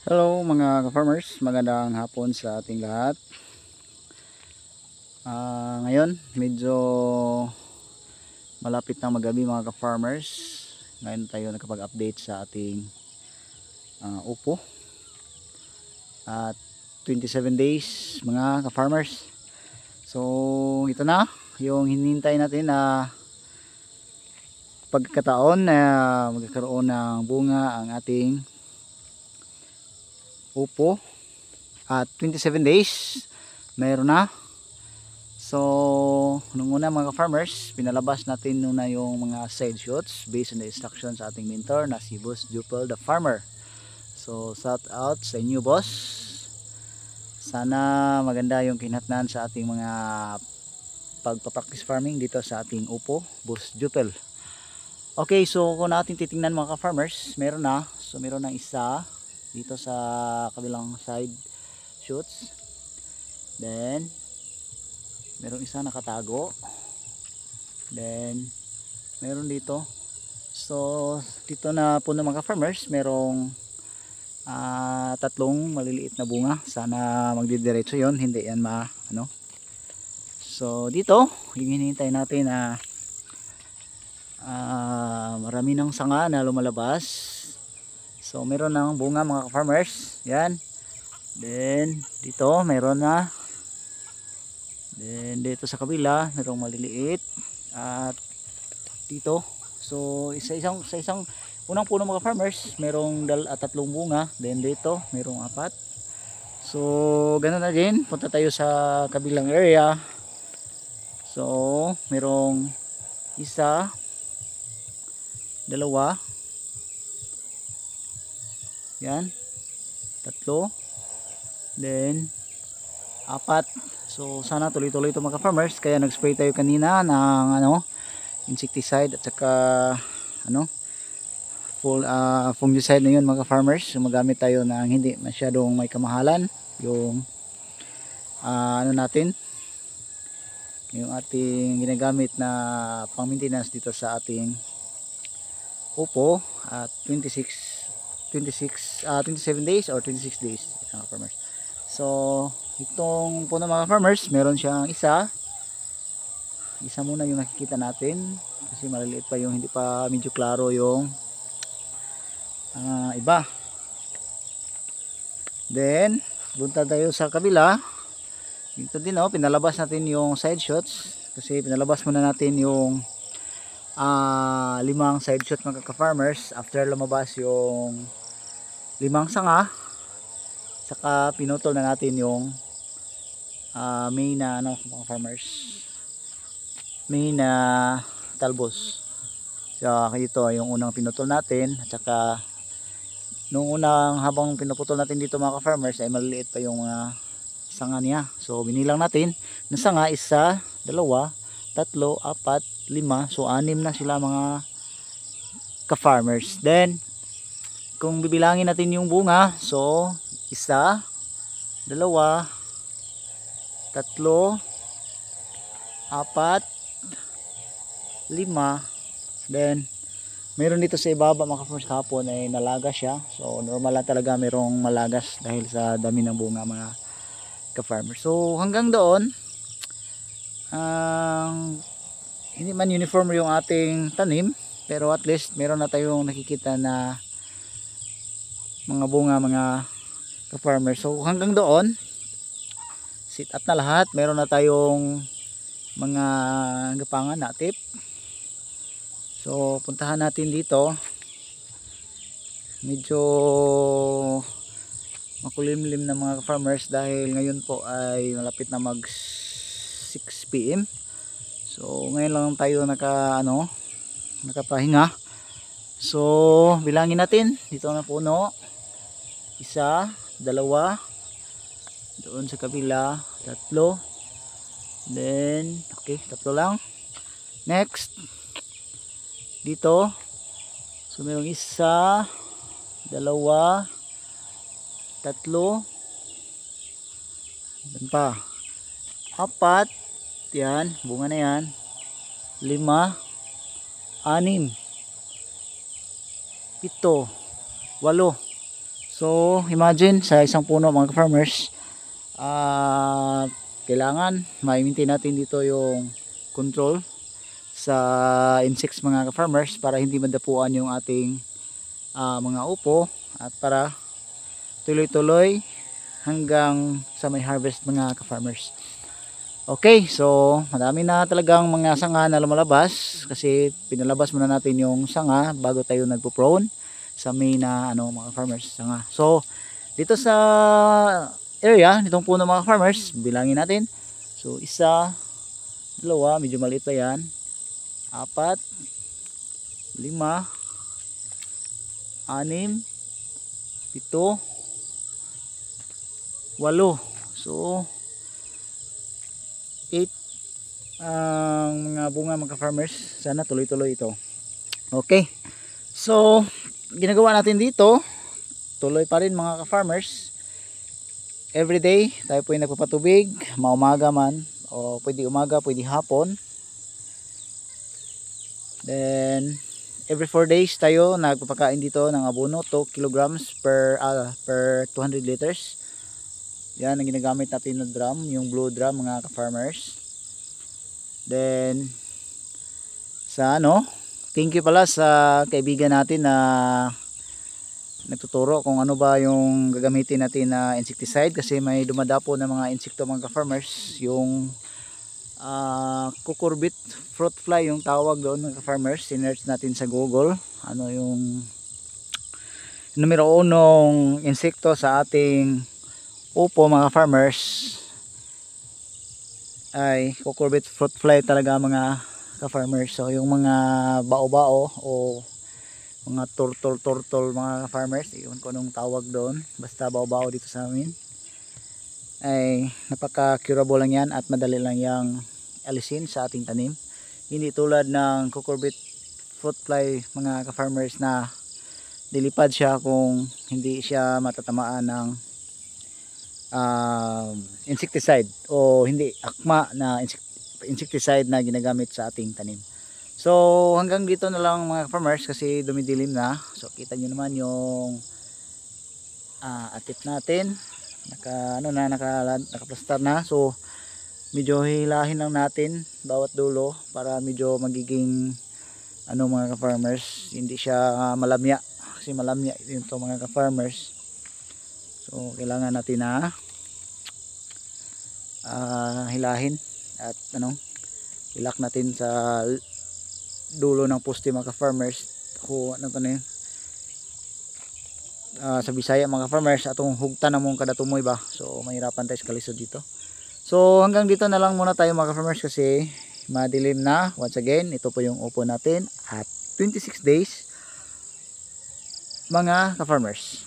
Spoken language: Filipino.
Hello mga ka-farmers, magandang hapon sa ating lahat. Ngayon medyo malapit na magabi mga ka-farmers. Ngayon tayo nakapag-update sa ating upo at 27 days mga ka-farmers. So ito na yung hinihintay natin na pagkakataon na magkakaroon ng bunga ang ating upo. At 27 days mayroon na. So nung una mga farmers, pinalabas natin muna yung mga side shoots based on the instructions sa ating mentor na si Boss Jupel the Farmer. So shout out sa inyo boss, sana maganda yung kinhatnan sa ating mga pagpapractice farming dito sa ating upo Boss Jupel. Okay, so kung natin titingnan mga farmers, meron na. So meron ng isa dito sa kabilang side shoots. Then merong isa nakatago. Then meron dito. So dito na po ng mga farmers, merong tatlong maliliit na bunga. Sana magdidiretso yon, hindi yan So dito yung hinihintay natin na marami ng sanga na lumalabas. So meron ng bunga mga farmers. Yan. Then dito meron na. Then dito sa kabila merong maliliit at dito. So sa isang unang puno mga farmers merong tatlong bunga. Then dito merong apat. So ganun na din, punta tayo sa kabilang area. So merong isa, dalawa, yan, tatlo, then apat. So sana tuloy-tuloy ito mga farmers, kaya nag-spray tayo kanina ng insecticide at saka full fungicide na yun mga farmers. So magamit tayo ng hindi masyadong may kamahalan yung natin, yung ating ginagamit na pang maintenance dito sa ating upo at 27 days or 26 days mga farmers. So itong puno mga farmers, meron siyang isa muna yung nakikita natin kasi maliliit pa, yung hindi pa medyo klaro yung iba. Then punta tayo sa kabila. Dito din pinalabas natin yung side shots kasi pinalabas muna natin yung limang side shot mga ka-farmers after lumabas yung limang sanga. Saka pinutol na natin yung main na mga farmers, main na talbos. So ito yung unang pinutol natin, at saka nung unang habang pinuputol natin dito mga ka-farmers ay maliliit pa yung mga sanga niya. So binilang natin ng sanga, isa, dalawa, tatlo, apat, lima. So 6 na sila mga ka-farmers. Then kung bibilangin natin yung bunga, so isa, dalawa, tatlo, apat, lima. Then meron dito sa ibaba mga ka-farmers, kahapon ay nalagas siya. So normal lang talaga merong malagas dahil sa dami ng bunga mga ka-farmers. So hanggang doon hindi man uniform yung ating tanim, pero at least meron na tayong nakikita na mga bunga mga ka-farmers. So hanggang doon sit up na lahat, meron na tayong mga gapangan na tip. So puntahan natin dito, medyo makulimlim na mga farmers dahil ngayon po ay malapit na mag 6 PM. So ngayon lang tayo nakapahinga. So bilangin natin dito na puno, isa, dalawa, doon sa kabila tatlo, then okay, tatlo lang. Next dito, so mayroong isa, dalawa, tatlo, dan pa apat, yan, bunga na yan, 5, 6, 7, 8. So imagine sa isang puno mga farmers, kailangan ma-maintain natin dito yung control sa insects mga farmers para hindi madapuan yung ating mga upo at para tuloy-tuloy hanggang sa may harvest mga ka-farmers. Okay, so madami na talagang mga sanga na lumalabas kasi pinalabas muna natin yung sanga bago tayo nagpo-prone sa may na mga farmers sanga. So dito sa area nitong puno mga farmers, bilangin natin. So isa, dalawa, medyo maliit pa yan. 4, 5, 6, 7, 8. So 8 ang mga bunga mga farmers. Sana tuloy-tuloy ito. Okay. So ginagawa natin dito, tuloy pa rin mga farmers. Every day tayo po ay nagpapatubig, maumaga man o pwede umaga, pwede hapon. Then every 4 days tayo nagpapakain dito ng abono 2 kilograms per 200 liters. Yan ang ginagamit natin na drum, yung blue drum mga ka-farmers. Then sa thank you pala sa kaibigan natin na nagtuturo kung ano ba yung gagamitin natin na insecticide kasi may dumadapo na mga insekto mga ka-farmers, yung cucurbit fruit fly yung tawag doon mga ka-farmers. Sinearch natin sa Google ano yung numero 1 insekto sa ating upo mga farmers ay cucurbit fruit fly talaga mga ka-farmers. So yung mga bao-bao o mga turtle mga farmers, iyon ko nung tawag doon, basta bao-bao dito sa amin, ay napaka-curable lang yan at madali lang yang alisin sa ating tanim. Hindi tulad ng cucurbit fruit fly mga ka-farmers na dilipad siya kung hindi siya matatamaan ng insecticide o hindi akma na insecticide na ginagamit sa ating tanim. So hanggang dito na lang mga farmers kasi dumidilim na. So kita nyo naman yung atip natin nakaplastar na. So medyo hilahin lang natin bawat dulo para medyo magiging mga ka-farmers, hindi siya malamya kasi malamya yun to mga ka-farmers. So kailangan natin na hilahin at ilak natin sa dulo ng poste mga farmers kung sa Bisaya mga farmers atong hugtan na mong kada tumoy ba. So mahirapan tayo sa kalisod dito. So hanggang dito na lang muna tayo mga farmers kasi madilim na. Once again, ito po yung upo natin at 26 days mga ka-farmers.